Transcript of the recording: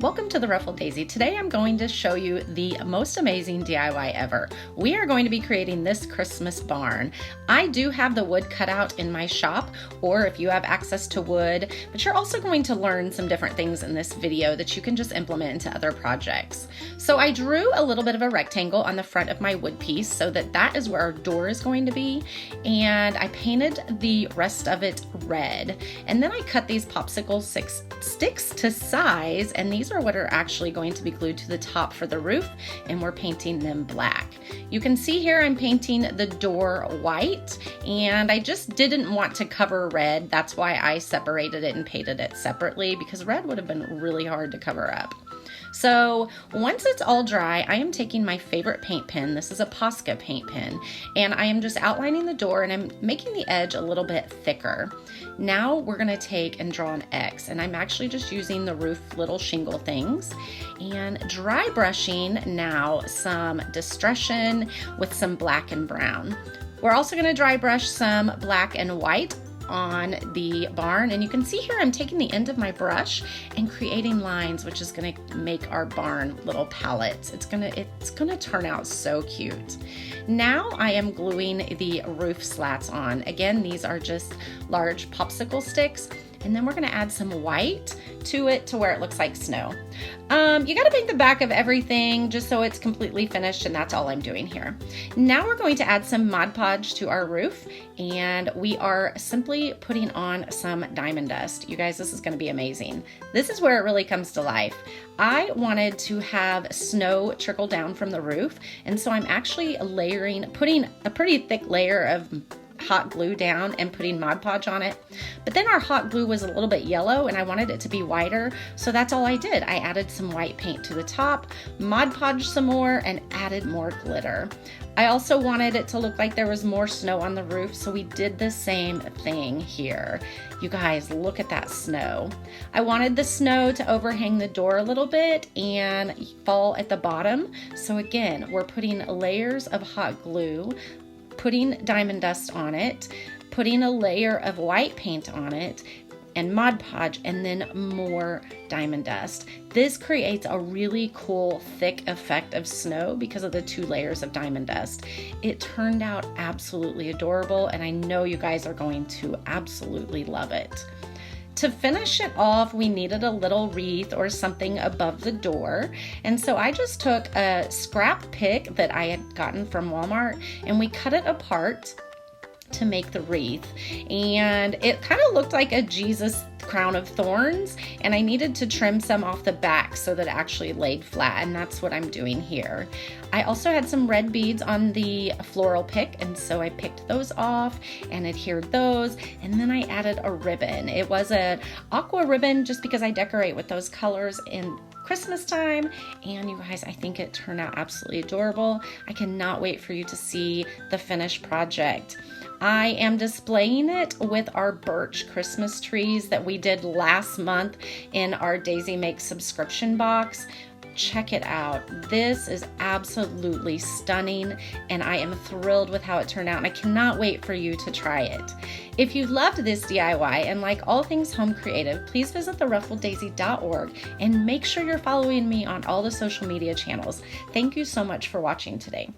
Welcome to the Ruffled Daisy. Today I'm going to show you the most amazing DIY ever. We are going to be creating this Christmas barn. I do have the wood cut out in my shop, or if you have access to wood, but you're also going to learn some different things in this video that you can just implement into other projects. So I drew a little bit of a rectangle on the front of my wood piece so that is where our door is going to be, and I painted the rest of it red. And then I cut these popsicle sticks to size, and these are what are actually going to be glued to the top for the roof, and we're painting them black. You can see here I'm painting the door white, and I just didn't want to cover red. That's why I separated it and painted it separately, because red would have been really hard to cover up. So once it's all dry, I am taking my favorite paint pen. This is a Posca paint pen, and I am just outlining the door, and I'm making the edge a little bit thicker. Now we're gonna take and draw an X, and I'm actually just using the roof little shingle things and dry brushing now some Distression with some black and brown. We're also gonna dry brush some black and white on the barn, and you can see here I'm taking the end of my brush and creating lines, which is going to make our barn little palettes. It's gonna turn out so cute. Now I am gluing the roof slats on. Again, these are just large popsicle sticks, and then we're going to add some white to it to where it looks like snow. You got to paint the back of everything just so it's completely finished, and that's all I'm doing here. Now we're going to add some Mod Podge to our roof, and we are simply putting on some diamond dust. You guys, this is going to be amazing. This is where it really comes to life. I wanted to have snow trickle down from the roof, and so I'm actually putting a pretty thick layer of hot glue down and putting Mod Podge on it. But then our hot glue was a little bit yellow, and I wanted it to be whiter, so that's all I did. I added some white paint to the top, Mod Podged some more, and added more glitter. I also wanted it to look like there was more snow on the roof, so we did the same thing here. You guys, look at that snow. I wanted the snow to overhang the door a little bit and fall at the bottom. So again, we're putting layers of hot glue, putting diamond dust on it, putting a layer of white paint on it, and Mod Podge, and then more diamond dust. This creates a really cool thick effect of snow because of the 2 layers of diamond dust. It turned out absolutely adorable, and I know you guys are going to absolutely love it. To finish it off, we needed a little wreath or something above the door, and so I just took a scrap pick that I had gotten from Walmart, and we cut it apart to make the wreath, and it kind of looked like a Jesus crown of thorns, and I needed to trim some off the back so that it actually laid flat, and that's what I'm doing here. I also had some red beads on the floral pick, and so I picked those off and adhered those, and then I added a ribbon. It was an aqua ribbon just because I decorate with those colors in Christmas time, and you guys, I think it turned out absolutely adorable. I cannot wait for you to see the finished project. I am displaying it with our birch Christmas trees that we did last month in our Daisy Makes subscription box. Check it out. This is absolutely stunning, and I am thrilled with how it turned out, and I cannot wait for you to try it. If you loved this DIY and like all things home creative, please visit theruffleddaisy.org and make sure you're following me on all the social media channels. Thank you so much for watching today.